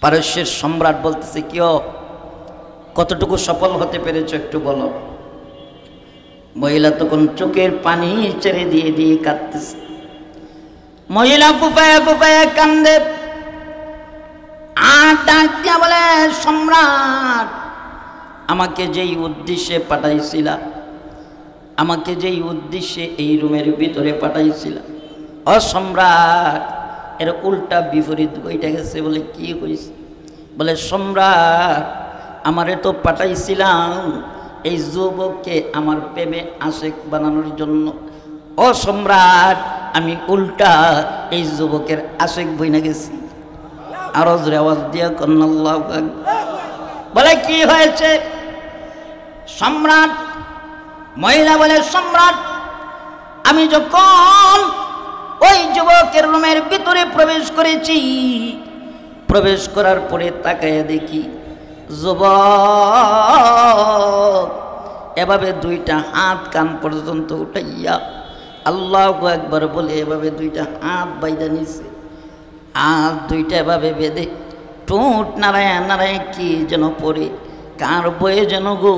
পারস্যের সম্রাট বলতেছে, কিও কতটুকু সফল হতে পেরেছ একটু বলো। মহিলা তখন চোখের পানি ছেড়ে দিয়ে দিয়ে কাঁদতেছে। মহিলা ফুফায়া ফুফায়া কান্দে, আর ডাক দিয়া বলে, সম্রাট আমাকে যেই উদ্দেশ্যে পাঠাইছিলা, আমাকে যেই উদ্দেশ্যে এই রুমের ভিতরে পাঠাইছিলা, অসম্রাট এর উল্টা বিপরীত হইটা গেছে। বলে কি হয়েছে? বলে সম্রাট আমারে তো পাঠাইছিলাম এই যুবককে আমার প্রেমে আশেক বানানোর জন্য। অসম্রাট আমি উল্টা এই যুবকের আশেক বইনা গেছি। আরো জোরে আওয়াজ দিয়া কন্যা আল্লাহু আকবার। বলে কি হয়েছে? সম্রাট, মহিলা বলে, সম্রাট আমি যখন ওই যুবকের রুমের ভিতরে প্রবেশ করেছি, প্রবেশ করার পরে তাকাইয়া দেখি যুবক এভাবে দুইটা হাত কান পর্যন্ত উঠাইয়া আল্লাহু আকবার বলে এভাবে দুইটা হাত বাইদা নিছে। হাত দুইটা এভাবে বেঁধে ঠোঁট নাড়ায় নাড়ায় কি যেন পড়ে, কার বয়ে যেন গো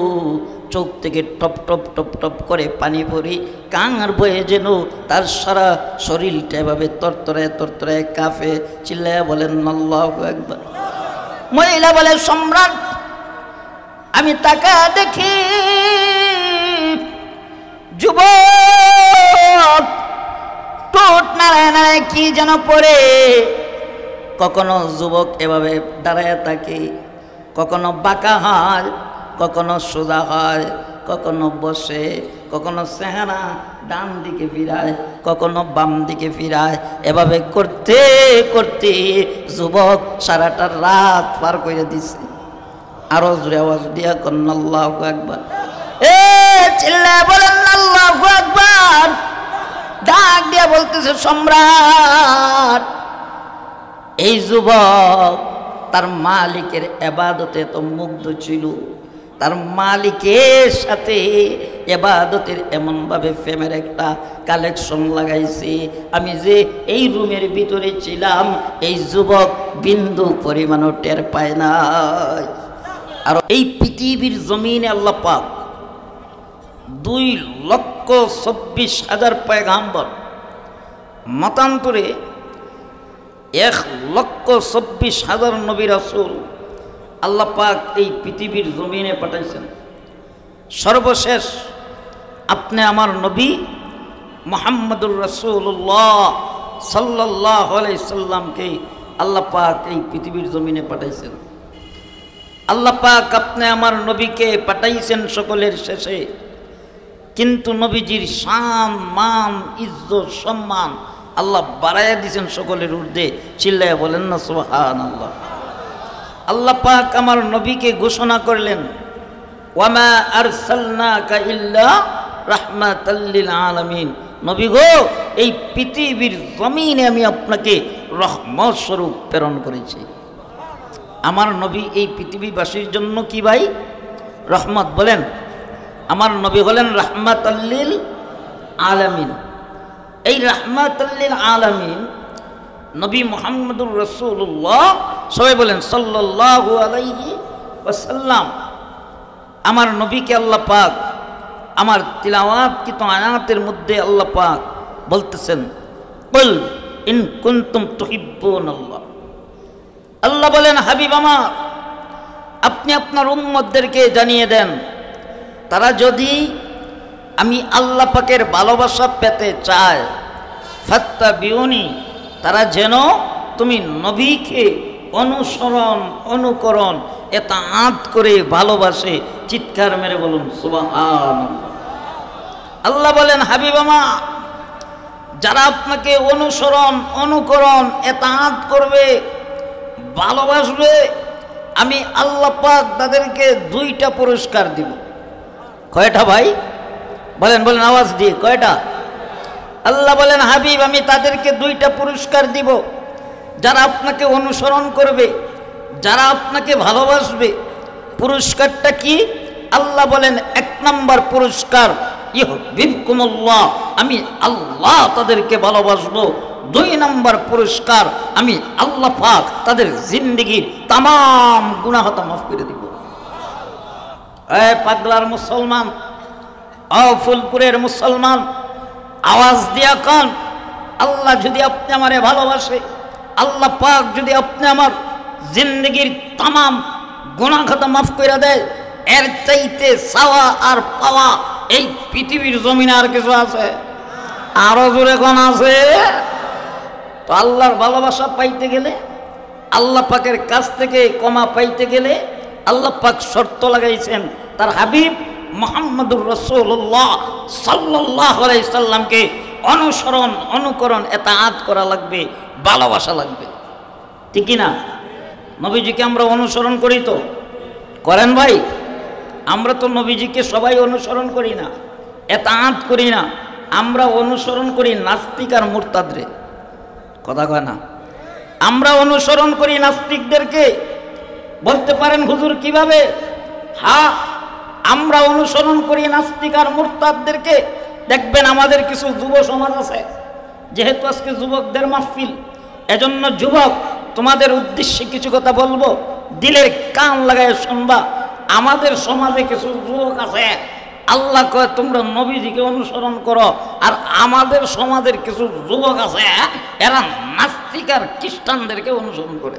চোখ থেকে টপ টপ টপ টপ করে পানি পড়ে, কার বয়ে যেন তার সারা শরীরটা এভাবে তরতরায় তরতরায় কাঁপে। চিল্লায় বলেন আল্লাহু আকবার। মহিলা বলে, সম্রাট আমি তাকা দেখি যুবক ঠোঁট নাড়ায় নাড়ায় কি যেন পড়ে। কখনো যুবক এভাবে দাঁড়ায় থাকে, কখনো বাঁকা হয়, কখনো সোজা হয়, কখনো বসে, কখনো চেহারা ডান দিকে ফিরায়, কখনো বাম দিকে ফিরায়। এভাবে করতে করতে যুবক সারাটা রাত পার করে দিছে। আরো জোরে আওয়াজ দিয়া কন্যা আল্লাহু আকবার। এ চিল্লায় বলেন আল্লাহু আকবার। ডাক দিয়া বলতেছে, সম্রাট এই যুবক তার মালিকের ইবাদতে তো মুগ্ধ ছিল, তার মালিকের সাথে ইবাদতের এমনভাবে প্রেমের একটা কালেকশন লাগাইছে, আমি যে এই রুমের ভিতরে ছিলাম এই যুবক বিন্দু পরিমাণও টের পায় নাই। আর এই পৃথিবীর জমিনে আল্লাহ পাক 2,24,000 পয়গাম্বর, মতান্তরে 1,24,000 নবী রাসূল আল্লাহ পাক এই পৃথিবীর জমিনে পাঠাইছেন। সর্বশেষ আপনি আমার নবী মুহাম্মদুর রাসূলুল্লাহ সাল্লাল্লাহু আলাইহি সাল্লামকে আল্লাহ পাক এই পৃথিবীর জমিনে পাঠাইছেন। আল্লাহ পাক আপনি আমার নবীকে পাঠাইছেন সকলের শেষে, কিন্তু নবীজির শান মান ইজ্জত সম্মান আল্লাহ বাড়াইয়া দিয়েছেন সকলের ঊর্ধ্বে। চিল্লায়া বলেন না সুবহানাল্লাহ। আল্লাহ পাক আমার নবীকে ঘোষণা করলেন, ওয়ামা আরসালনাকা ইল্লা রাহমাতাল লিল আলামিন। নবী গো এই পৃথিবীর জমিনে আমি আপনাকে রহমত স্বরূপ প্রেরণ করেছি। আমার নবী এই পৃথিবীবাসীর জন্য কি ভাই? রহমত। বলেন আমার নবী হলেন রাহমাতাল লিল আলামিন। এই রাহমাতাল লিল আলামিন নবী মুহাম্মদুর রাসূলুল্লাহ, সবাই বলেন সাল্লাল্লাহু আলাইহি ওয়াসাল্লাম। আমার নবীকে আল্লাহ পাক আমার তিলাওয়াতকৃত আয়াতের মধ্যে আল্লাহ পাক বলতেছেন, কুল ইন কুনতুম তুহিব্বুনাল্লাহ। আল্লাহ বলেন, হাবিব আমার আপনি আপনার উম্মতদেরকে জানিয়ে দেন, তারা যদি আমি আল্লাহ পাকের ভালোবাসা পেতে চায়, ফাত্তাবিউনি, তারা যেন তুমি নবীকে অনুসরণ অনুকরণ এতাআত করে ভালোবাসে। চিৎকার মেরে বলুন সুবহানাল্লাহ। আল্লাহ বলেন, হাবিব আমার যারা আপনাকে অনুসরণ অনুকরণ এতাআত করবে, ভালোবাসবে, আমি আল্লাহ পাক তাদেরকে 2টা পুরস্কার দিব। কয়টা ভাই? বলেন বলেন আওয়াজ দিয়ে, কয়টা? আল্লাহ বলেন, হাবিব আমি তাদেরকে 2টা পুরস্কার দিব। যারা আপনাকে অনুসরণ করবে, যারা আপনাকে ভালোবাসবে। পুরস্কারটা কি? আল্লাহ বলেন 1 নম্বর পুরস্কার, ইউহিব্বুকুমুল্লাহ, আমি আল্লাহ তাদেরকে ভালোবাসবো। দুই নম্বর পুরস্কার, আমি আল্লাহ পাক তাদের জিন্দেগির তামাম গুনাহ মাফ করে দিব। পাগলার মুসলমান, ফুলপুরের মুসলমান, আওয়াজ দিয়া কান, আল্লাহ যদি আপনি আমারে ভালোবাসে, আল্লাহ পাক যদি আপনি আমার জিন্দেগির তামাম গুনাহ মাফ করে দেয়, এর চাইতে চাওয়া আর পাওয়া এই পৃথিবীর জমিনে আর কিছু আছে? আরো জোরে কোন আছে? তো আল্লাহর ভালোবাসা পাইতে গেলে, আল্লাহ পাকের কাছ থেকে ক্ষমা পাইতে গেলে আল্লাহ পাক শর্ত লাগাইছেন, তার হাবিব মুহাম্মদুর রাসূলুল্লাহ সাল্লাল্লাহু আলাইহি সাল্লামকে অনুসরণ, অনুকরণ, ইতাআত করা লাগবে, ভালোবাসা লাগবে। ঠিক কি না? নবীজিকে আমরা অনুসরণ করি তো, করেন ভাই? আমরা তো নবীজিকে সবাই অনুসরণ করি না, ইতাআত করি না, আমরা অনুসরণ করি নাস্তিক আর মুরতাদরে। কথা কয় না? আমরা অনুসরণ করি নাস্তিকদেরকে। বলতে পারেন হুজুর কিভাবে? হ্যাঁ, আমরা অনুসরণ করি নাস্তিক আর মুরতাদদেরকে। দেখবেন আমাদের কিছু যুব সমাজ আছে, যেহেতু আজকে যুবকদের মাহফিল, এজন্য যুবক তোমাদের উদ্দেশ্যে কিছু কথা বলবো, দিলের কান লাগায় শুনবা। আমাদের সমাজে কিছু যুবক আছে, আল্লাহ কয় তোমরা নবীজিকে অনুসরণ করো, আর আমাদের সমাজের কিছু যুবক আছে এরা নাস্তিক আর খ্রিস্টানদেরকে অনুসরণ করে।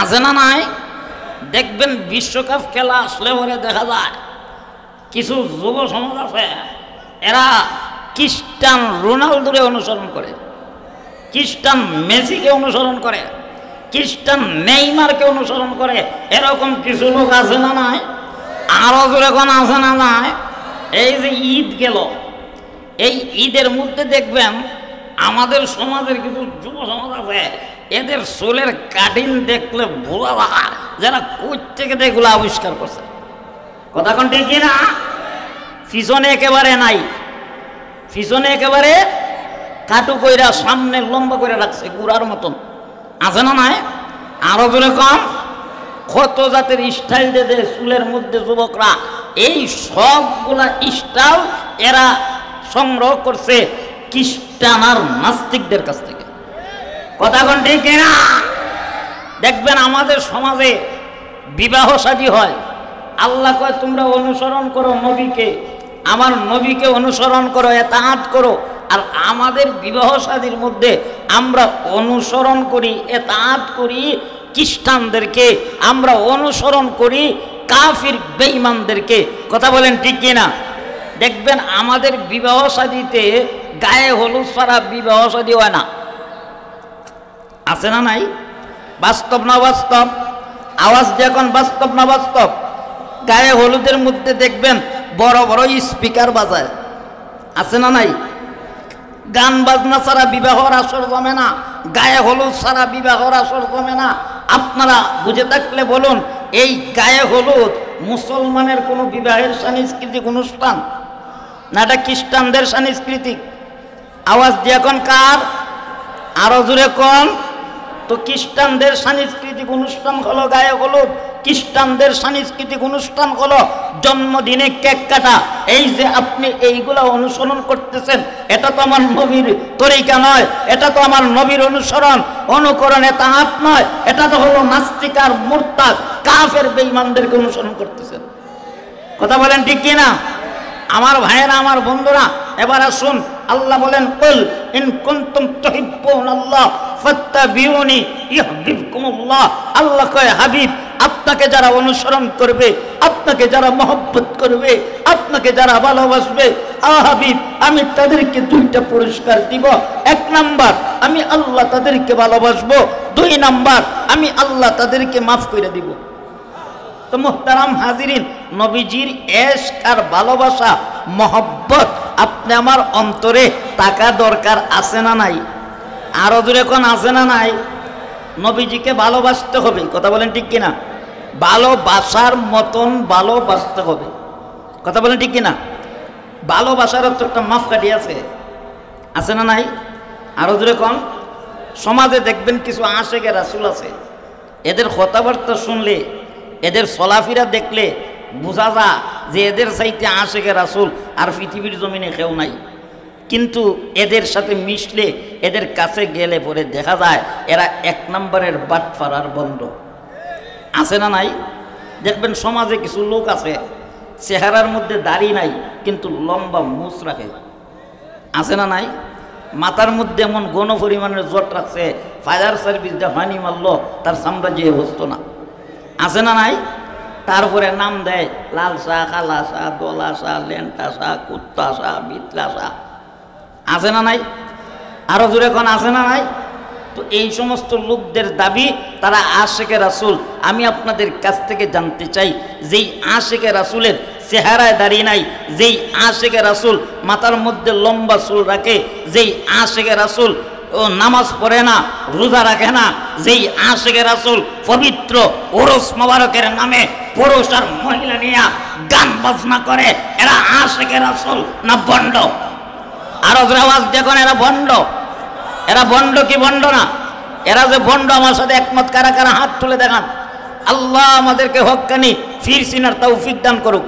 আছে না নাই? দেখবেন বিশ্বকাপ খেলা আসলে পরে দেখা যায় কিছু যুব সমাজ আছে এরা খ্রিস্টান রোনালদোরে অনুসরণ করে, খ্রিস্টান মেসিকে অনুসরণ করে, খ্রিস্টান নেইমারকে অনুসরণ করে। এরকম কিছু লোক আছে না নাই? আরো যখন আছে না নাই? এই যে ঈদ গেল, এই ঈদের মধ্যে দেখবেন আমাদের সমাজের কিছু যুব সমাজ আছে, এদের চুলের কাটিং দেখলে বোঝা যায় যারা কই থেকে এগুলো আবিষ্কার করছে। কথা কোন ঠিক না? পিছনে একেবারে নাই, পিছনে একেবারে কাটু কইরা সামনে লম্বা করে রাখছে গুড়ার মতন। আছে না নাই? আরো যেরকম কত জাতের স্টাইল দেয় চুলের মধ্যে যুবকরা। এই সবগুলা স্টাইল এরা সংগ্রহ করছে খ্রিস্টান আর নাস্তিকদের কাছ থেকে। কথা কোন ঠিক না? দেখবেন আমাদের সমাজে বিবাহ শাদী হয়, আল্লাহ কয় তোমরা অনুসরণ করো নবীকে, আমার নবীকে অনুসরণ করো, ইতাআত করো। আর আমাদের বিবাহ শাদীর মধ্যে আমরা অনুসরণ করি, ইতাআত করি খ্রিস্টানদেরকে, আমরা অনুসরণ করি কাফির বেঈমানদেরকে। কথা বলেন ঠিক কি না? দেখবেন আমাদের বিবাহ শাদীতে গায়ে হলুদ ছাড়া বিবাহ শাদী হয় না। আছে না নাই? বাস্তব না বাস্তব? আওয়াজ যখন বাস্তব না বাস্তব? গায়ে হলুদের মধ্যে দেখবেন বড় বড় স্পিকার বাজায়। আছে না নাই? গান বাজনা ছাড়া বিবাহর আসর জমে না, গায়ে হলুদ ছাড়া বিবাহর আসর জমে না। আপনারা বুঝে থাকলে বলুন, এই গায়ে হলুদ মুসলমানের কোনো বিবাহের সাংস্কৃতিক অনুষ্ঠান না, এটা খ্রিস্টানদের সাংস্কৃতিক? আওয়াজ দিয়ে এখন কার? আরো জোরে কোন? তো খ্রিস্টানদের সাংস্কৃতিক অনুষ্ঠান হলো গায়ে হলুদ, খ্রিস্টানদের সাংস্কৃতিক অনুষ্ঠান হলো জন্মদিনে কেক কাটা। এই যে আপনি এইগুলা অনুসরণ করতেছেন, এটা তো আমার নবীর তরিকা নয়, এটা তো আমার নবীর অনুসরণ অনুকরণ, ইতাআত নয়। এটা তো হলো নাস্তিক আর মুরতাদ কাফের বেঈমানদেরকে অনুসরণ করতেছেন। কথা বলেন ঠিক কি না? আমার ভাইয়েরা, আমার বন্ধুরা, এবার আসুন আল্লাহ বলেন কুল ইন কুনতুম তুহিব্বুনাল্লাহ ফাত্তাবিউনি ইউহিব্বুকুমুল্লাহ। আল্লাহ কয় হাবিব, আপনাকে যারা অনুসরণ করবে, আপনাকে যারা মহব্বত করবে, আপনাকে যারা ভালোবাসবে, হাবিব আমি তাদেরকে দুইটা পুরস্কার দিব। এক নাম্বার, আমি আল্লাহ তাদেরকে ভালোবাসবো। দুই নাম্বার, আমি আল্লাহ তাদেরকে মাফ করে দিব। তো মুহতারাম হাজিরিন, নবীজির ইশক আর ভালোবাসা, মহব্বত আপনি আমার অন্তরে থাকা দরকার আছে না নাই? আরো জোরে কোন আছে না নাই? নবীজিকে ভালোবাসতে হবে। কথা বলেন ঠিক কিনা? ভালোবাসার মতন ভালোবাসতে হবে। কথা বলেন ঠিক কিনা? ভালোবাসার তো একটা মাপকাঠি আছে, আছে না নাই? আরো জোরে কোন? সমাজে দেখবেন কিছু আশেকে রাসূল আছে, এদের কথাবার্তা শুনলে, এদের চলাফেরা দেখলে বোঝা যায় যে এদের চাইতে আশেকে রাসূল আর পৃথিবীর জমিনে কেউ নাই। কিন্তু এদের সাথে মিশলে, এদের কাছে গেলে পরে দেখা যায় এরা এক নম্বরের বাটফারার বন্ধ। আছে না নাই? দেখবেন সমাজে কিছু লোক আছে চেহারার মধ্যে দাড়ি নাই কিন্তু লম্বা মুছ রাখে। আছে না নাই? মাথার মধ্যে এমন গণ পরিমাণের জট রাখছে, ফায়ার সার্ভিস যা পানি মারলো তার সাম্রাজ্য বসতো না। আছে না নাই? তারপরে নাম দেয় লাল শাহ, কালা শাহ, দলা শাহ, লেন্টা শাহ, কুত্তা শাহ, বিতলা শাহ। আছে না নাই? আরো জোরে কোন আছে না নাই? তো এই সমস্ত লোকদের দাবি তারা আশিকে রাসূল। আমি আপনাদের কাছ থেকে জানতে চাই, যেই আশিকে রাসূলের চেহারায় দাঁড়িয়ে নাই, যেই আশিকে রাসূল মাথার মধ্যে লম্বা চুল রাখে, যেই আশিকে রাসূল ও নামাজ পড়ে না, রোজা রাখে না, যেই আশিকে রাসূল পবিত্র ওরস মোবারকের নামে পুরুষ আর মহিলা নিয়ে গান বাজনা করে, এরা আশিকে রাসূল না বন্ড? আরো আওয়াজ দেখুন, এরা বন্ড। এরা বন্ড কি বন্ড না? এরা যে বন্ড আমার সাথে একমত কারা কারা হাত তুলে দেখান। আল্লাহ আমাদেরকে হক্কানি ফির সিনার তৌফিক দান করুক।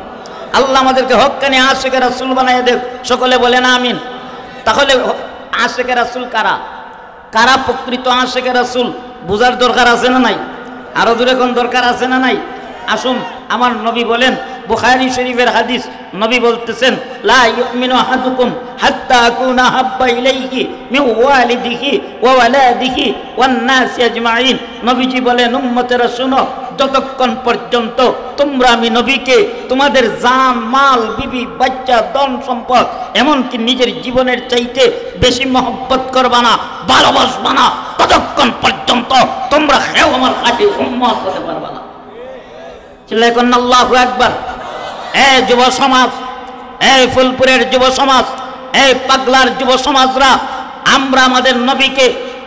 আল্লাহ আমাদেরকে হক্কানি আশিকে রাসূল বানায় দেখ। সকলে বলেন আমিন। তাহলে আশিকে রাসূল কারা? কারা প্রকৃত আশিকে রাসূল বুঝার দরকার আছে না নাই? আরো দূরে কোন দরকার আছে না নাই? আসুন, আমার নবী বলেন, বুখারী শরীফের হাদিস, নবী বলতেছেন লা ইউমিনু আহাদুকুম হাত্তা আকুনা হাব্বা ইলাইহি মিন ওয়ালিদিহি ওয়া ওয়ালাদিহি ওয়ান নাসি আজমাইন। নবীজি বলেন, উম্মতেরা শুনো, যতক্ষণ পর্যন্ত তোমরা আমি নবীকে তোমাদের জান, মাল, বিবি, বাচ্চা, ধন সম্পদ, এমনকি নিজের জীবনের চাইতে বেশি মহব্বত করবা না, ভালোবাসবা না, ততক্ষণ পর্যন্ত তোমরা কেউ আমার খাঁটি উম্মত হতে পারবা না। চিল্লায় কোন আল্লাহু আকবার। এই যুব সমাজ, এই ফুলপুরের যুব সমাজ, এই পাগলার যুব সমাজরা, আমরা আমাদের নবীকে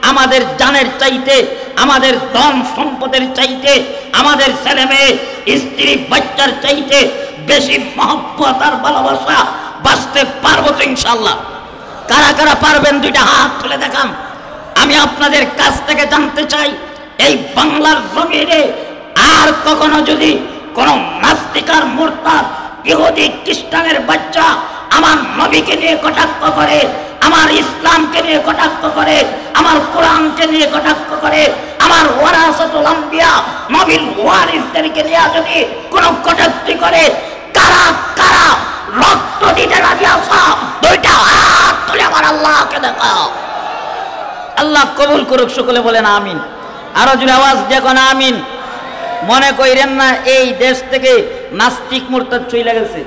আমাদের জানের চাইতে, আমাদের ধন সম্পদের চাইতে, আমাদের ছেলে মেয়ে, স্ত্রী, বাচ্চার চাইতে বেশি মহব্বত আর ভালোবাসা বাঁচতে পারবো তো ইনশাআল্লাহ? কারা কারা পারবেন দুইটা হাত তুলে দেখান। আমি আপনাদের কাছ থেকে জানতে চাই, এই বাংলার জমিনে আর কখনো যদি কোন নাস্তিকার, মুরতাদ, ইহুদি, খ্রিস্টানের বাচ্চা আমার নবীকে নিয়ে কটাক্ষ করে, আমার ইসলামকে নিয়ে কটাক্ষ করে, আমার কোরআনকে নিয়ে কটাক্ষ করে, আমার ওয়ারাসাতুল আম্বিয়া নবীর ওয়ারিসদেরকে নিয়ে যদি কোন কটাক্ষ করে, কারা কারা রক্ত দিতে রাজি আছো? দুইটা হাত তুলে আমার আল্লাহকে দেখাও। আল্লাহ কবুল করুক। সকলে বলেন আমিন। আরো জোরে আওয়াজ দেখো না আমিন। মনে কইরেন না এই দেশ থেকে নাস্তিক মুরতাদ চলে গেছে,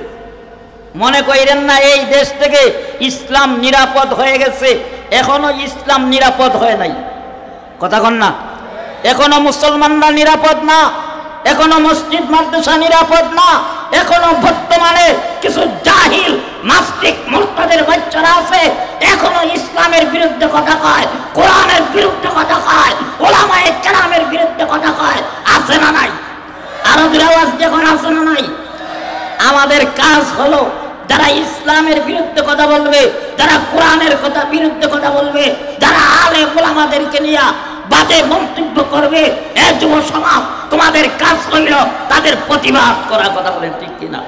মনে কইরেন না এই দেশ থেকে ইসলাম নিরাপদ হয়ে গেছে। এখনো ইসলাম নিরাপদ হয় নাই। কথা কন না? এখনো মুসলমানরা নিরাপদ না, এখনো মসজিদ মাদ্রাসা নিরাপদ না। এখনো বর্তমানে কিছু জাহিল নাস্তিক মুরতাদের বাচ্চারা আছে, এখনো ইসলামের বিরুদ্ধে কথা কয়, কোরআনের বিরুদ্ধে কথা কয়, ওলামায়ে কেরামের বিরুদ্ধে কথা কয়। আছে না নাই? আরো জোরে আওয়াজ যখন আছে না নাই? আমাদের কাজ হলো, যারা ইসলামের বিরুদ্ধে কথা বলবে, যারা কোরআনের কথা বিরুদ্ধে কথা বলবে, যারা আলেম ওলামাদেরকে নিয়ে বাজে মন্তব্য করবে, এ যুব সমাজ তোমাদের কাজ হইল তাদের প্রতিবাদ করা। কথা বলেন ঠিক কিনা?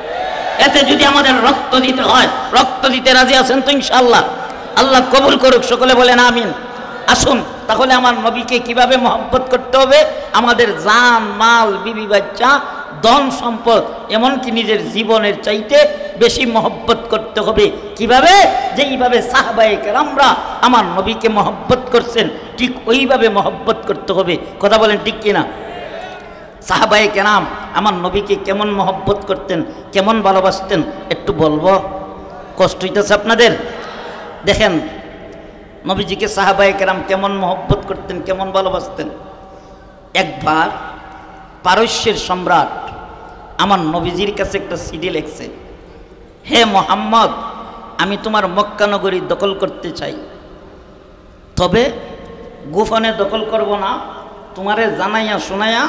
এতে যদি আমাদের রক্ত দিতে হয়, রক্ত দিতে রাজি আছেন তো ইনশাআল্লাহ? আল্লাহ কবুল করুক। সকলে বলেন আমিন। আসুন, তাহলে আমার নবীকে কিভাবে মহব্বত করতে হবে? আমাদের জান, মাল, বিবি, বাচ্চা, ধন সম্পদ, এমনকি নিজের জীবনের চাইতে বেশি মহব্বত করতে হবে। কিভাবে? যেইভাবে সাহাবায়ে কেরামরা আমার নবীকে মহব্বত করছেন, ঠিক ওইভাবে মহব্বত করতে হবে। কথা বলেন ঠিক কিনা? সাহাবায়ে কেরাম আমার নবীকে কেমন মহব্বত করতেন, কেমন ভালোবাসতেন একটু বলবো? কষ্ট হইতেছে আপনাদের? দেখেন নবীজিকে সাহাবায়ে কেরাম কেমন মহব্বত করতেন, কেমন ভালোবাসতেন। একবার পারস্যের সম্রাট আমার নবীজির কাছে একটা সিডি লিখছে, হে মোহাম্মদ, আমি তোমার মক্কা নগরী দখল করতে চাই, তবে গোপনে দখল করব না, তোমারে জানাইয়া শোনাইয়া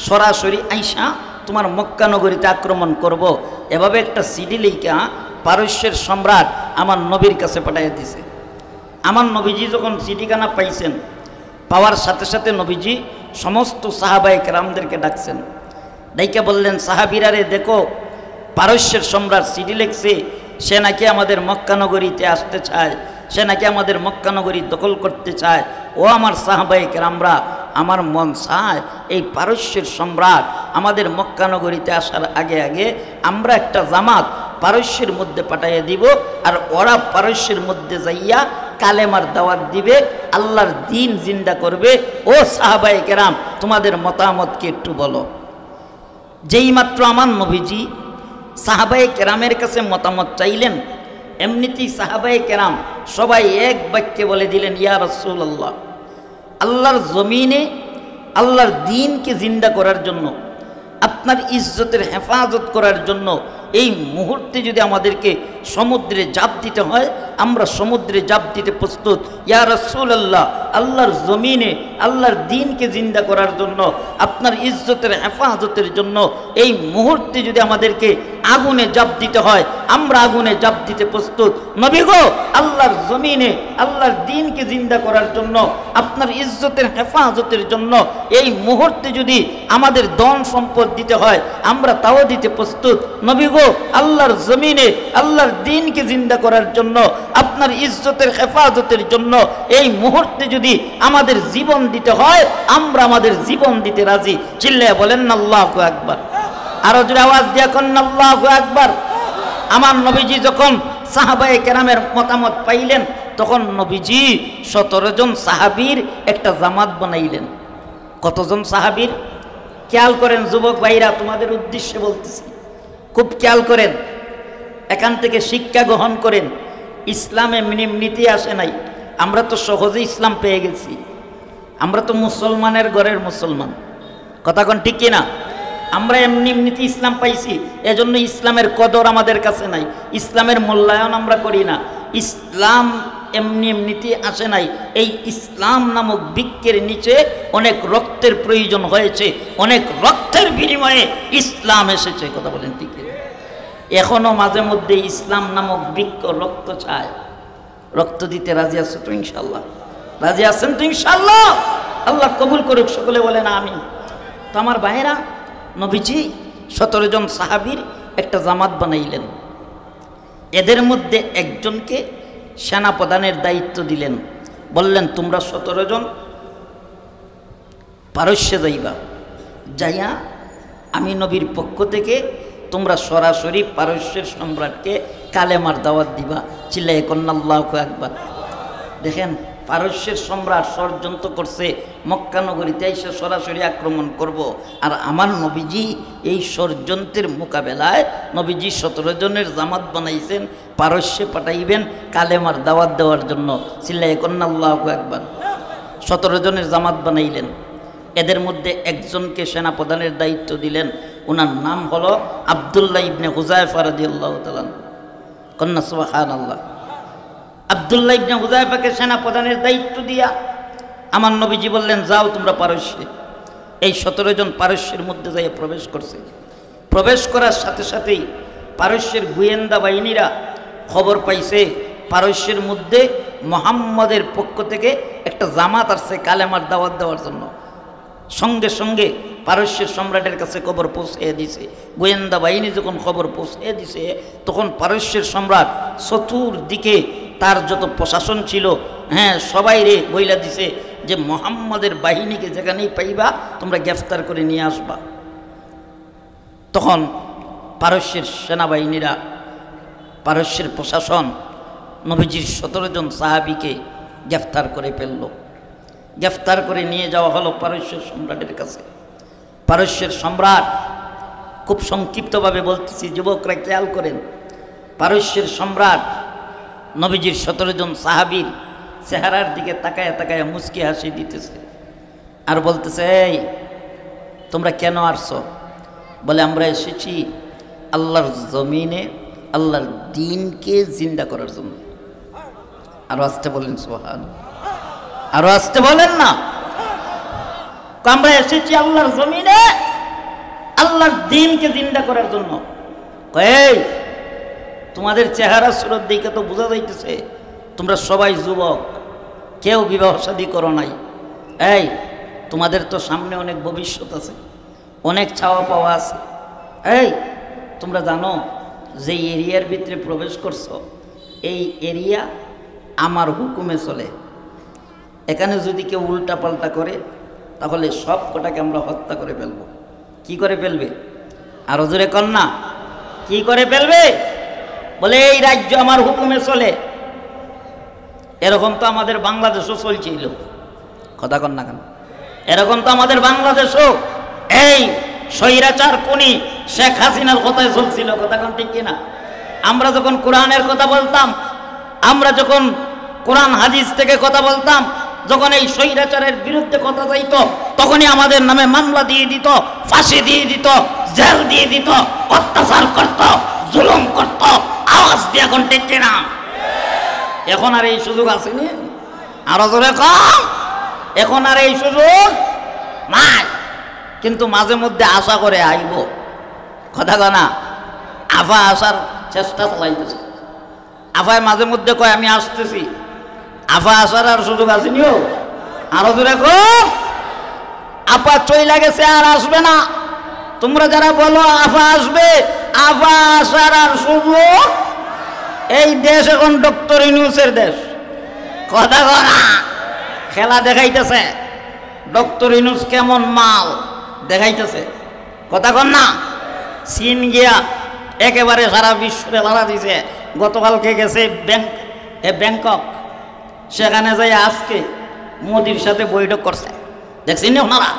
সরাসরি আইসা তোমার মক্কা নগরীতে আক্রমণ করব। এভাবে একটা সিডি লিখা পারস্যের সম্রাট আমার নবীর কাছে পাঠিয়ে দিছে। আমার নবীজি যখন সিডিখানা পাইছেন, পাওয়ার সাথে সাথে নবীজি সমস্ত সাহাবায়ে কেরামদেরকে ডাকছেন। ডাইকা বললেন, সাহাবীরা রে, দেখো পারস্যের সম্রাট সিডি লিখছে, সে নাকি আমাদের মক্কা নগরীতে আসতে চায়। সে নাকি আমাদের মক্কা নগরী দখল করতে চায়। ও আমার সাহাবায়ে কেরামরা, আমার মন চায় এই পারস্যের সম্রাট আমাদের মক্কা নগরীতে আসার আগে আগে আমরা একটা জামাত পারস্যের মধ্যে পাঠাইয়া দিব, আর ওরা পারস্যের মধ্যে যাইয়া কালেমার দাওয়াত দিবে, আল্লাহর দিন জিন্দা করবে। ও সাহাবায়ে কেরাম, তোমাদের মতামতকে একটু বলো। যেই মাত্র আমার নবীজি সাহাবায়ে কেরামের কাছে মতামত চাইলেন, এমনিতেই সাহাবায়ে কেরাম সবাই এক বাক্যে বলে দিলেন, ইয়া রাসূলুল্লাহ, আল্লাহর জমিনে আল্লাহর দ্বীনকে জিন্দা করার জন্য, আপনার ইজ্জতের হেফাজত করার জন্য এই মুহূর্তে যদি আমাদেরকে সমুদ্রে জাপ দিতে হয়, আমরা সমুদ্রে জাপ দিতে প্রস্তুত। ইয়া রাসূলুল্লাহ, আল্লাহর জমিনে আল্লাহর দ্বীনকে জিন্দা করার জন্য, আপনার ইজ্জতের হেফাজতের জন্য এই মুহূর্তে যদি আমাদেরকে আগুনে জাপ দিতে হয়, আমরা আগুনে জাপ দিতে প্রস্তুত। নবী গো, আল্লাহর জমিনে আল্লাহর দ্বীনকে জিন্দা করার জন্য, আপনার ইজ্জতের হেফাজতের জন্য এই মুহূর্তে যদি আমাদের ধন সম্পদ দিতে হয়, আমরা তাও দিতে প্রস্তুত। নবী গো, আল্লাহর জমিনে আল্লাহর দ্বীনকে জিন্দা করার জন্য, আপনার ইজ্জতের হেফাজতের জন্য এই মুহূর্তে যদি আমাদের জীবন দিতে হয়, আমরা আমাদের জীবন দিতে রাজি। চিল্লায়া বলেন না আল্লাহু আকবার। আরো জোরে আওয়াজ দিয়া কন না আল্লাহু আকবার। আমার নবীজি যখন সাহাবায়ে কেরামের মতামত পাইলেন, তখন নবীজি 17 জন সাহাবীর একটা জামাত বানাইলেন। কতজন সাহাবীর? খেয়াল করেন যুবক ভাইরা, তোমাদের উদ্দেশ্যে বলতেছি, খুব খেয়াল করেন, এখান থেকে শিক্ষা গ্রহণ করেন। ইসলামে এমনিতে আসে নাই, আমরা তো সহজে ইসলাম পেয়ে গেছি। আমরা তো মুসলমানের ঘরের মুসলমান, কথা কোন ঠিক কিনা? আমরা এমনিতে ইসলাম পাইছি, এজন্য ইসলামের কদর আমাদের কাছে নাই, ইসলামের মূল্যায়ন আমরা করি না। ইসলাম এমনিতে আসে নাই, এই ইসলাম নামক বৃক্ষের নিচে অনেক রক্তের প্রয়োজন হয়েছে, অনেক রক্তের বিনিময়ে ইসলাম এসেছে, কথা বলেন ঠিক কিনা? এখনো মাঝে মধ্যে ইসলাম নামক বৃক্ষ রক্ত চায়। রক্ত দিতে রাজি আছো তো ইনশাল্লাহ? রাজি আছেন তো ইনশাল্লাহ? আল্লাহ কবুল করুক, সকলে বলেন আমিন। তো আমার ভাইয়েরা, নবীজি 17 জন সাহাবীর একটা জামাত বানাইলেন। এদের মধ্যে একজনকে সেনা প্রধানের দায়িত্ব দিলেন, বললেন তোমরা 17 জন পারস্যে যাইবা, যাইয়া আমি নবীর পক্ষ থেকে তোমরা সরাসরি পারস্যের সম্রাটকে কালেমার দাওয়াত দিবা। চিল্লায়ে কন্না আল্লাহু আকবার। দেখেন, পারস্যের সম্রাট ষড়যন্ত্র করছে মক্কা নগরীতে এসে সরাসরি আক্রমণ করব, আর আমার নবীজি এই ষড়যন্ত্রের মোকাবেলায় নবীজি 17 জনের জামাত বানাইছেন, পারস্যে পাঠাইবেন কালেমার দাওয়াত দেওয়ার জন্য। চিল্লায়ে কন্না আল্লাহু আকবার। 17 জনের জামাত বানাইলেন। এদের মধ্যে একজনকে সেনা প্রধানের দায়িত্ব দিলেন, ওনার নাম হলো আব্দুল্লাহ ইবনে হুযায়ফা রাদিয়াল্লাহু তাআলা। কন্না সুবহানাল্লাহ। আব্দুল্লাহ ইবনে হুযায়ফাকে সেনা প্রধানের দায়িত্ব দিয়া আমার নবীজি বললেন, যাও তোমরা পারস্যে। এই 17 জন পারস্যের মধ্যে যাইয়া প্রবেশ করছে। প্রবেশ করার সাথে সাথেই পারস্যের গোয়েন্দা বাহিনীরা খবর পাইছে পারস্যের মধ্যে মুহাম্মদের পক্ষ থেকে একটা জামাত আসছে কালেমার দাওয়াত দেওয়ার জন্য। সঙ্গে সঙ্গে পারস্যের সম্রাটের কাছে খবর পৌঁছে দিছে। গোয়েন্দা বাহিনী যখন খবর পৌঁছে দিছে, তখন পারস্যের সম্রাট চতুর্দিকে তার যত প্রশাসন ছিল, সবাই রে বইলা দিছে যে মুহাম্মদের বাহিনীকে যেখানেই পাইবা তোমরা গ্রেফতার করে নিয়ে আসবা। তখন পারস্যের সেনাবাহিনীরা, পারস্যের প্রশাসন নবীজির 17 জন সাহাবীকে গ্রেফতার করে ফেলল। গ্রেফতার করে নিয়ে যাওয়া হলো পারস্যের সম্রাটের কাছে। পারস্যের সম্রাট, খুব সংক্ষিপ্তভাবে বলতেছি যুবকরা খেয়াল করেন, পারস্যের সম্রাট নবীজির 17 জন সাহাবীর চেহারার দিকে তাকায়া তাকায়া মুচকি হাসি দিতেছে আর বলতেছে, এই তোমরা কেন আসছো? বলে, আমরা এসেছি আল্লাহর জমিনে আল্লাহর দ্বীনকে জিন্দা করার জন্য। আরো আসতে বলেন সুবহানাল্লাহ, আরো আসতে বলেন না। আমরা এসেছি আল্লাহর জমিনে আল্লাহর দ্বীনকে জিন্দা করার জন্য। এই তোমাদের চেহারা সুরত দেখে তো বোঝা যাইতেছে তোমরা সবাই যুবক, কেউ বিবাহ শাদী করো নাই। এই তোমাদের তো সামনে অনেক ভবিষ্যৎ আছে, অনেক চাওয়া পাওয়া আছে। এই তোমরা জানো যে এরিয়ার ভিতরে প্রবেশ করছো, এই এরিয়া আমার হুকুমে চলে। এখানে যদি কেউ উল্টা পাল্টা করে তাহলে সব কটাকে আমরা হত্যা করে ফেলবো। কি করে ফেলবে? আরো জোরে কন্যা, কি করে ফেলবে? বলে এই রাজ্য আমার হুকুমে চলে। এরকম তো আমাদের বাংলাদেশও চলছিল, কথা কন না কেন? এরকম তো আমাদের বাংলাদেশও এই স্বৈরাচার কোনি শেখ হাসিনার কথায় চলছিল, কথা কন ঠিক কিনা? আমরা যখন কোরআনের কথা বলতাম, আমরা যখন কোরআন হাদিস থেকে কথা বলতাম, যখন এই স্বৈরাচারের বিরুদ্ধে কথা চাইত, তখনই আমাদের নামে মামলা দিয়ে দিত, ফাঁসি দিয়ে দিত, জেল দিয়ে দিত, অত্যাচার করত, জুলুম করত, আওয়াজ দিয়ে এখন ঠিক কিনা? এখন আর এই সুযোগ আসেনি, আরো জোরে কম, এখন আর এই সুযোগ নাই। কিন্তু মাঝে মধ্যে আশা করে আইব, কথা কনা? আফা আসার চেষ্টা চালাইতেছে। আফায় মাঝে মধ্যে কয় আমি আসতেছি। আফা আসার আর সুযোগ আসেনিও, আরো জোরে কম। আপা চইলা গেছে, আর আসবে না। তোমরা যারা বলো আফা আসবে, আফা আসার আর সুযোগ। এই দেশ এখন ডক্টর ইউনূসের দেশ, কথা কনা? খেলা দেখাইতেছে ডক্টর ইউনূস কেমন মাল দেখাইতেছে, কথা কন না? চীন গিয়া একেবারে সারা বিশ্বে লড়া দিছে। গতকালকে গেছে ব্যাংকক, সেখানে যাই আজকে মোদির সাথে বৈঠক করছে, দেখছেন আপনারা?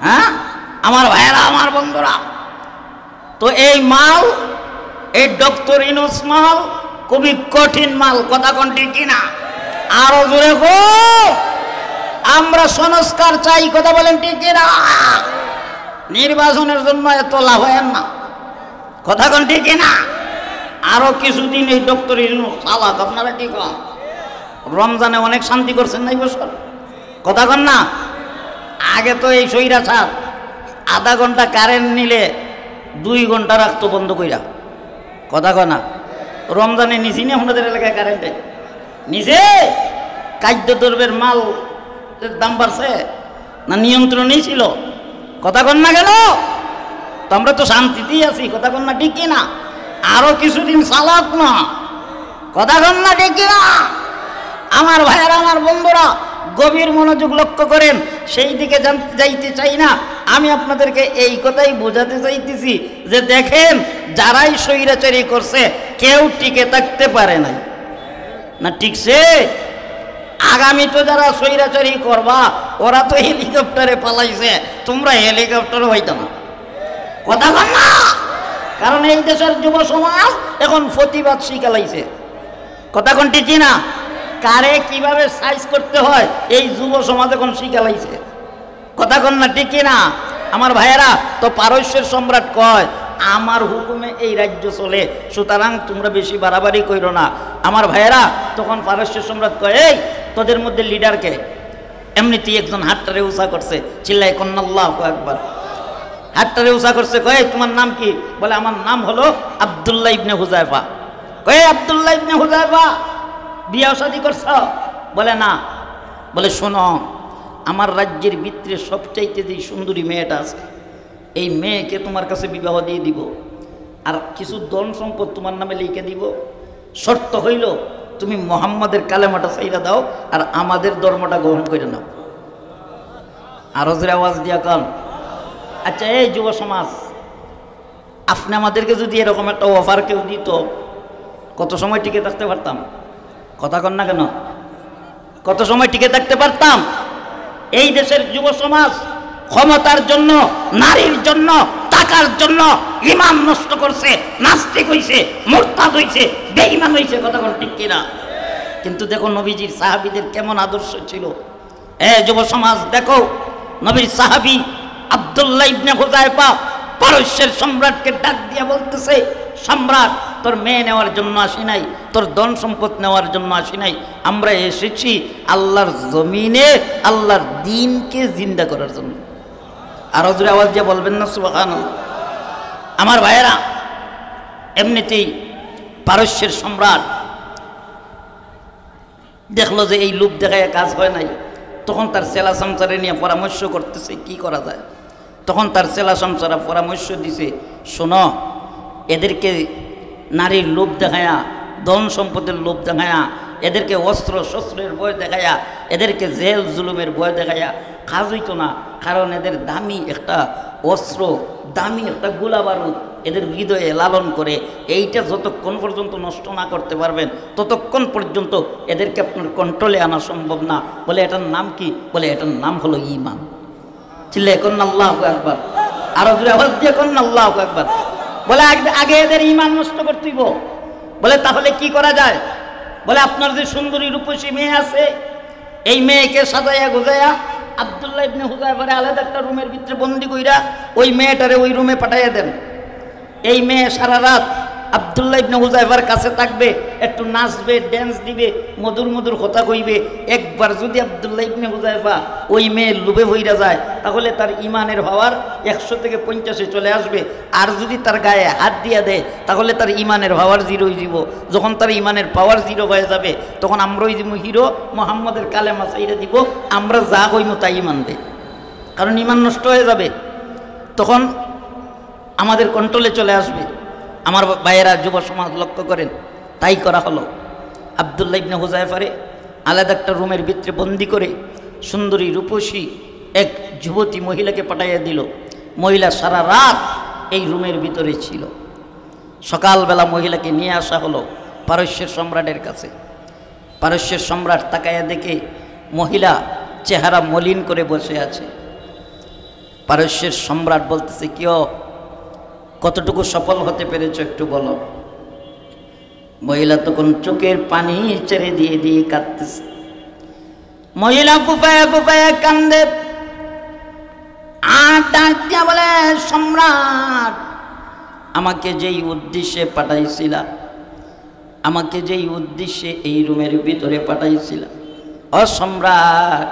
হ্যাঁ আমার ভাইয়েরা, আমার বন্ধুরা, তো এই মাল, এই ডক্টর ইউনূস মাল খুবই কঠিন মাল, কথা কোন ঠিক কিনা? আরো জোরে গো, আমরা সংস্কার চাই, কথা বলেন ঠিক কিনা? নির্বাচনের জন্য এত লাভ হয় না, কথা কোন ঠিক কিনা? আরো কিছুদিন এই ডক্টর ইউনূস চালাক, আপনারা কি কন? রমজানে অনেক শান্তি করছেন না এই বছর, কথা কন না? আগে তো এই স্বৈরাচার আধা ঘন্টা কারেন্ট নিলে 2 ঘন্টা রাখতো বন্ধ কইরা, কথা কনা? রমজানে নিছি না আপনাদের এলাকায় কারেন্টে? নিচে খাদ্য দ্রব্যের মাল দাম বাড়ছে না নিয়ন্ত্রণেই ছিল, কথা কন না কেন? তো আমরা তো শান্তিতেই আছি, কথা কন না ঠিক কিনা? আরো কিছুদিন চালাক না, কথা কন না ঠিক কিনা? আমার ভাইয়েরা, আমার বন্ধুরা, গভীর মনোযোগ লক্ষ্য করেন, সেই দিকে যাইতে চাই না। আমি আপনাদেরকে এই কথাই বোঝাতে চাইতেছি যে দেখেন, যারাই স্বৈরাচারী করছে কেউ টিকে থাকতে পারে নাই, না ঠিকছে? আগামী তো যারা স্বৈরাচারী করবা ওরা তো হেলিকপ্টারে পালাইছে, তোমরা হেলিকপ্টারও হইতো না, কথা বল না? কারণ এই দেশের যুব সমাজ এখন প্রতিবাদ শিখালাইছে, কথা কোন ঠিক না? কারে কিভাবে সাইজ করতে হয় এই যুব সমাজ এখন শিখালাইছে, কথা কোন না ঠিক না? আমার ভাইয়েরা, তো পারস্যের সম্রাট কয় আমার হুকুমে এই রাজ্য চলে, সুতরাং তোমরা বেশি বাড়াবাড়ি কইরো না। আমার ভাইয়েরা, তখন পারস্যের সম্রাট কয় এই তোদের মধ্যে লিডারকে? এমনিতেই একজন হাতটারে উঁচা করছে, চিল্লাই কন্না আল্লাহু আকবার। হাতটারে উঁচা করছে, কয় তোমার নাম কি? বলে আমার নাম হলো আব্দুল্লাহ ইবনে হুযায়ফা। কয় আব্দুল্লাহ ইবনে হুযায়ফা, বিয়ে শাদী করছ? বলে না। বলে শোনো, আমার রাজ্যের ভিতরে সবচাইতে যে সুন্দরী মেয়েটা আছে, এই মেয়েকে তোমার কাছে বিবাহ দিয়ে দিব, আর কিছু ধন সম্পদ তোমার নামে লিখে দিব। শর্ত হইল তুমি মুহাম্মাদের কালেমাটা চাইরা দাও আর আমাদের ধর্মটা গ্রহণ করে নাও। আরো জোরে আওয়াজ দিয়া কন। আচ্ছা এই যুব সমাজ, আপনি আমাদেরকে যদি এরকম একটা অফার কেউ দিত, কত সময় টিকে থাকতে পারতাম? কথা কন না কেন? কত সময় টিকে থাকতে পারতাম? এই দেশের যুব সমাজ ক্ষমতার জন্য, নারীর জন্য, টাকার জন্য ঈমান নষ্ট করছে, নাস্তিক হইছে, মুরতাদ হইছে, বেঈমান হইছে, কথা কোন ঠিক কিনা? কিন্তু দেখো নবীজির সাহাবীদের কেমন আদর্শ ছিল। যুব সমাজ দেখো, নবীর সাহাবী আব্দুল্লাহ ইবনে হুযায়ফা পারস্যের সম্রাটকে ডাক দিয়ে বলতেছে, সম্রাট, তোর মেয়ে নেওয়ার জন্য আসি নাই, তোর ধন সম্পদ নেওয়ার জন্য আসি নাই, আমরা এসেছি আল্লাহর জমিনে আল্লাহর দ্বীনকে জিন্দা করার জন্য। আরো জোরে আওয়াজ দিয়ে বলবেন না সুবহানাল্লাহ? আমার ভাইয়েরা, এমনিতেই পারস্যের সম্রাট দেখলো যে এই লোভ দেখায় কাজ হয় নাই, তখন তার চেলা চামচারে নিয়ে পরামর্শ করতেছে কি করা যায়। তখন তার চেলা চামচারা পরামর্শ দিছে, শোনো, এদেরকে নারীর লোভ দেখায়া, ধন সম্পদের লোভ দেখায়া এদেরকে অস্ত্র শস্ত্রের ভয় দেখাইয়া, এদেরকে জেল জুলুমের ভয় দেখাইয়া কাজ হইতো না। কারণ এদের দামি একটা অস্ত্র, দামি একটা গোলা বারুদ এদের হৃদয়ে লালন করে। এইটা যতক্ষণ পর্যন্ত নষ্ট না করতে পারবেন ততক্ষণ পর্যন্ত এদেরকে আপনার কন্ট্রোলে আনা সম্ভব না। বলে এটার নাম কি? বলে এটার নাম হলো ঈমান। চিল্লে এখন আল্লাহু আকবার, আরো জোরে আওয়াজ দিয়ে এখন আল্লাহু আকবার। বলে আগে এদের ঈমান নষ্ট করতে হইব। বলে তাহলে কি করা যায়? বলে আপনার যে সুন্দরী রূপসী মেয়ে আছে, এই মেয়েকে সাজাইয়া গোজাইয়া আব্দুল্লাহ ইবনে হুযায়ফারে আলাদা একটা রুমের ভিতরে বন্দি কইরা ওই মেয়েটারে ওই রুমে পাঠাইয়া দেন। এই মেয়ে সারা রাত আব্দুল্লাহ ইবনে হুযায়ফার কাছে থাকবে, একটু নাচবে, ড্যান্স দিবে, মধুর মধুর কথা কইবে। একবার যদি আব্দুল্লাহ ইবনে হুযায়ফা ওই মেয়ের লোভে হইরা যায় তাহলে তার ইমানের পাওয়ার 100 থেকে 50-এ চলে আসবে। আর যদি তার গায়ে হাত দিয়া দেয় তাহলে তার ইমানের পাওয়ার 0 হয়ে যাব। যখন তার ইমানের পাওয়ার 0 হয়ে যাবে তখন আমরাই দিব হিরো, মুহাম্মদের কালেমা চাইরা দিব, আমরা যা কইমু তাই মানবে। কারণ ইমান নষ্ট হয়ে যাবে, তখন আমাদের কন্ট্রোলে চলে আসবে। আমার ভাইয়েরা, যুব সমাজ লক্ষ্য করেন, তাই করা হলো। আব্দুল্লাহ ইবনে হুযায়ফারে আলাদা একটা রুমের ভিতরে বন্দি করে সুন্দরী রূপসী এক যুবতী মহিলাকে পাঠাইয়া দিল। মহিলা সারা রাত এই রুমের ভিতরে ছিল। সকালবেলা মহিলাকে নিয়ে আসা হলো পারস্যের সম্রাটের কাছে। পারস্যের সম্রাট তাকাইয়া দেখে মহিলা চেহারা মলিন করে বসে আছে। পারস্যের সম্রাট বলতেছে, কিও, কতটুকু সফল হতে পেরেছ একটু বলো। মহিলা তখন চোখের পানি ছেড়ে দিয়ে দিয়ে কাঁদতেছে। মহিলা ফুফায়া ফুফায়া কান্দে, আর ডাক দিয়া বলে, সম্রাট, আমাকে যেই উদ্দেশ্যে পাঠাইছিলা, আমাকে যেই উদ্দেশ্যে এই রুমের ভিতরে পাঠাইছিলা, অসম্রাট,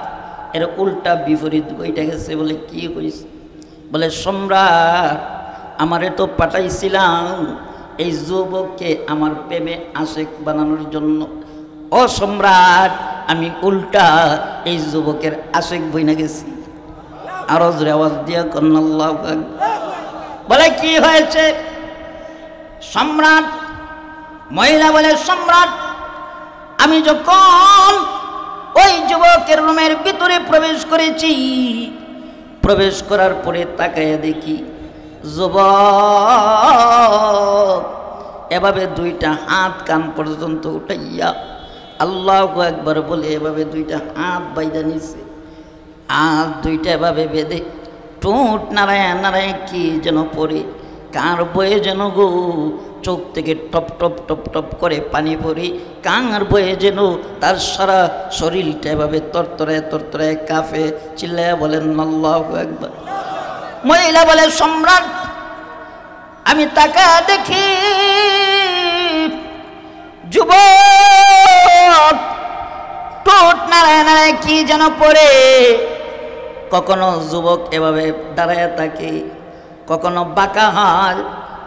এর উল্টা বিপরীত বইটা গেছে। বলে কি হয়েছে? বলে সম্রাট, আমারে তো পাঠাইছিলাম এই যুবককে আমার প্রেমে আশেক বানানোর জন্য। ও সম্রাট, আমি উল্টা এই যুবকের আশেক বইনা গেছি। আরো জোরে আওয়াজ দিয়া কন্যা আল্লাহু আকবার। বলে কি হয়েছে? সম্রাট, মহিলা বলে, সম্রাট, আমি যখন ওই যুবকের রুমের ভিতরে প্রবেশ করেছি, প্রবেশ করার পরে তাকাইয়া দেখি যুবক এভাবে দুইটা হাত কান পর্যন্ত উঠাইয়া আল্লাহু আকবার বলে এভাবে দুইটা হাত বাইদা নিছে। হাত দুইটা এভাবে বেঁধে ঠোঁট নাড়ায় নাড়ায় কি যেন পড়ে, কার বয়ে যেন গো চোখ থেকে টপ টপ টপ টপ করে পানি পড়ে, কার বয়ে যেন তার সারা শরীরটা এভাবে তরতরায় তরতরায় কাঁপে। চিল্লায়া বলেন আল্লাহু আকবার। মহিলা বলে, সম্রাট, আমি তাকা দেখি যুবক ঠোঁট নাড়ায় নাড়ায় কি যেন পড়ে। কখনো যুবক এভাবে দাঁড়ায় থাকে, কখনো বাঁকা হয়,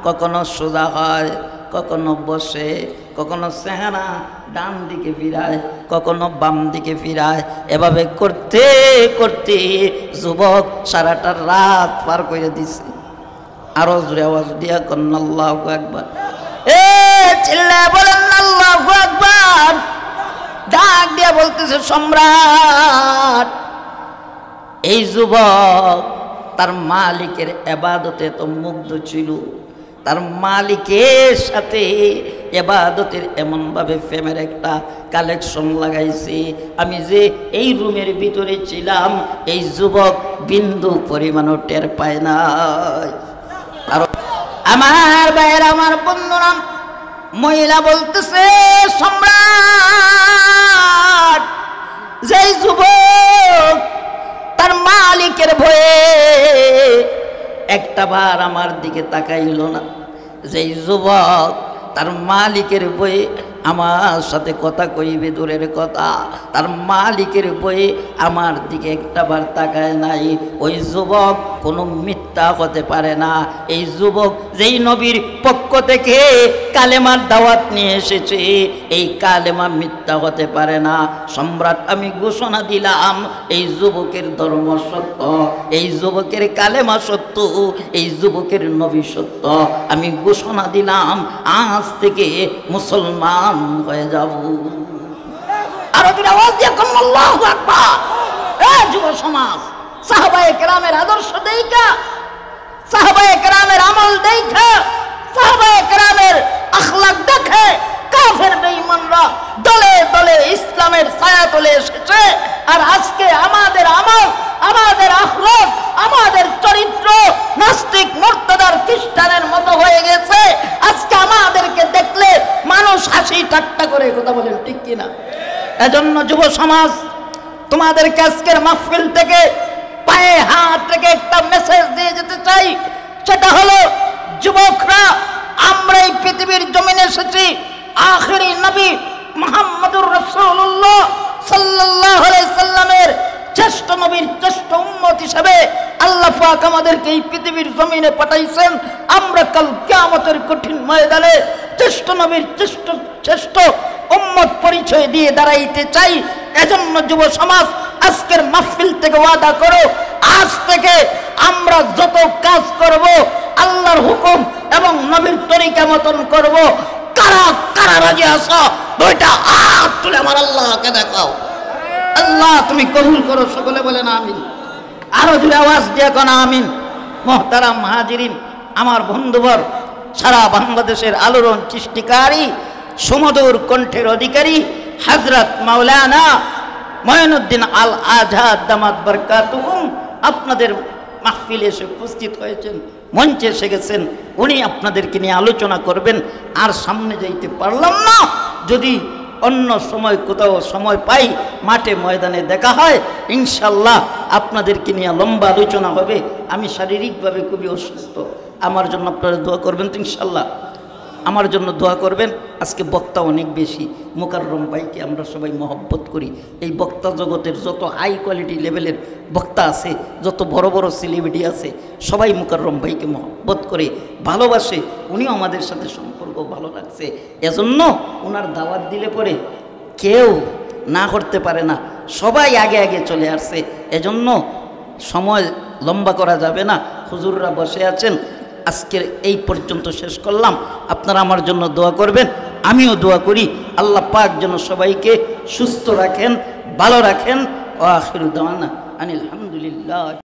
কখনো সোজা হয়, কখনো বসে, কখনো চেহারা ডান দিকে ফিরায়, কখনো বাম দিকে ফিরায়। এভাবে করতে করতে যুবক সারাটা রাত পার করে দিছে। আরো জোরে আওয়াজ দিয়া কন্যা আল্লাহু আকবার। এ চিল্লায় বলেন আল্লাহু আকবার। ডাক দিয়া বলতেছে, সম্রাট, এই যুবক তার মালিকের ইবাদতে তো মুগ্ধ ছিল, তার মালিকের সাথে ইবাদতের এমনভাবে প্রেমের একটা কালেকশন লাগাইছে, আমি যে এই রুমের ভিতরে ছিলাম এই যুবক বিন্দু পরিমাণও টের পায় নাই। আর আমার ভাইয়ের, আমার বন্ধুরা, মহিলা বলতেছে, সম্রাট, যেই যুবক তার মালিকের ভয়ে একটা বার আমার দিকে তাকাইল না, যেই যুবক তার মালিকের বয়ে আমার সাথে কথা কইবে দূরের কথা, তার মালিকের বয়ে আমার দিকে একটা বার তাকায় নাই, ওই যুবক কোনো মিথ্যা হতে পারে না। এই যুবক যেই নবীর পক্ষ থেকে কালেমার দাওয়াত নিয়ে এসেছে, এই কালেমা মিথ্যা হতে পারে না। সম্রাট, আমি ঘোষণা দিলাম এই যুবকের ধর্ম সত্য, এই যুবকের কালেমা সত্য, এই যুবকের নবী সত্য। আমি ঘোষণা দিলাম আজ থেকে মুসলমান হয়ে যাব। আরো দুটো আওয়াজ দিয়ে কোন আল্লাহু আকবার। এ যুব সমাজ, সাহাবায়ে কেরামের আদর্শ দেইখা, সাহাবায়ে কেরামের আমল দেইখা, সাহাবায়ে কেরামের আখলাক দেখে কাফের বেঈমানরা দলে দলে ইসলামের ছায়াতলে এসেছে। আর আজকে আমাদের আমল, আমাদের আখলাক, আমাদের চরিত্র নাস্তিক মুরতাদার খ্রিস্টানের মতো হয়ে গেছে। আজকে আমাদেরকে দেখলে মানুষ হাসি ঠাট্টা করে, কথা বলেন ঠিক কিনা? এজন্য যুব সমাজ, তোমাদেরকে আজকের মাহফিল থেকে পায়ে হাত রেখে একটা মেসেজ দিয়ে যেতে চাই। সেটা হলো, যুবকরা, আমরা এই পৃথিবীর জমিনে এসেছি আখিরি নবী মুহাম্মদুর রাসূলুল্লাহ সাল্লাল্লাহু আলাইহি সাল্লামের শ্রেষ্ঠ নবীর শ্রেষ্ঠ উম্মত হিসেবে আল্লাহ পাক আমাদেরকে এই পৃথিবীর জমিনে পাঠাইছেন। আমরা কাল কিয়ামতের কঠিন ময়দানে শ্রেষ্ঠ নবীর শ্রেষ্ঠ উম্মত পরিচয় দিয়ে দাঁড়াইতে চাই। এজন্য যুব সমাজ, আজকের মাহফিল থেকে ওয়াদা করো, আজ থেকে আমরা যত কাজ করব আল্লাহর হুকুম এবং নবীর তরিকা মতন করব। কারা কারা রাজি আছো? দুইটা হাত তুলে আমার আল্লাহকে দেখাও। আল্লাহ তুমি কবুল করো, সকলে বলেন আমিন। আরো জোরে আওয়াজ দিয়ে কোন আমিন। মুহতারাম হাজিরিন, আমার বন্ধুবর, সারা বাংলাদেশের আলোড়ন সৃষ্টিকারী, সুমধুর কণ্ঠের অধিকারী হযরত মাওলানা মঈনুদ্দিন আল আজাদ দামাত বরকাতুহুম আপনাদের মাহফিলে এসে উপস্থিত হয়েছেন, মঞ্চে এসে গেছেন। উনি আপনাদেরকে নিয়ে আলোচনা করবেন। আর সামনে যাইতে পারলাম না, যদি অন্য সময় কোথাও সময় পাই, মাঠে ময়দানে দেখা হয়, ইনশাল্লাহ আপনাদেরকে নিয়ে লম্বা আলোচনা হবে। আমি শারীরিকভাবে খুবই অসুস্থ, আমার জন্য আপনারা দোয়া করবেন তো ইনশাল্লাহ? আমার জন্য দোয়া করবেন। আজকে বক্তা অনেক বেশি, মোকাররম ভাইকে আমরা সবাই মহব্বত করি। এই বক্তা জগতের যত হাই কোয়ালিটি লেভেলের বক্তা আছে, যত বড় বড় সেলিব্রিটি আছে, সবাই মোকাররম ভাইকে মহব্বত করে, ভালোবাসে। উনিও আমাদের সাথে সম্পর্ক ভালো লাগছে। এজন্য ওনার দাওয়াত দিলে পরে কেউ না করতে পারে না, সবাই আগে আগে চলে আসছে। এজন্য সময় লম্বা করা যাবে না, হুজুররা বসে আছেন। আজকের এই পর্যন্ত শেষ করলাম। আপনারা আমার জন্য দোয়া করবেন, আমিও দোয়া করি। আল্লাহ পাক যেন সবাইকে সুস্থ রাখেন, ভালো রাখেন। ওয়া আখিরু দাওয়ানা আনিল হামদুলিল্লাহ।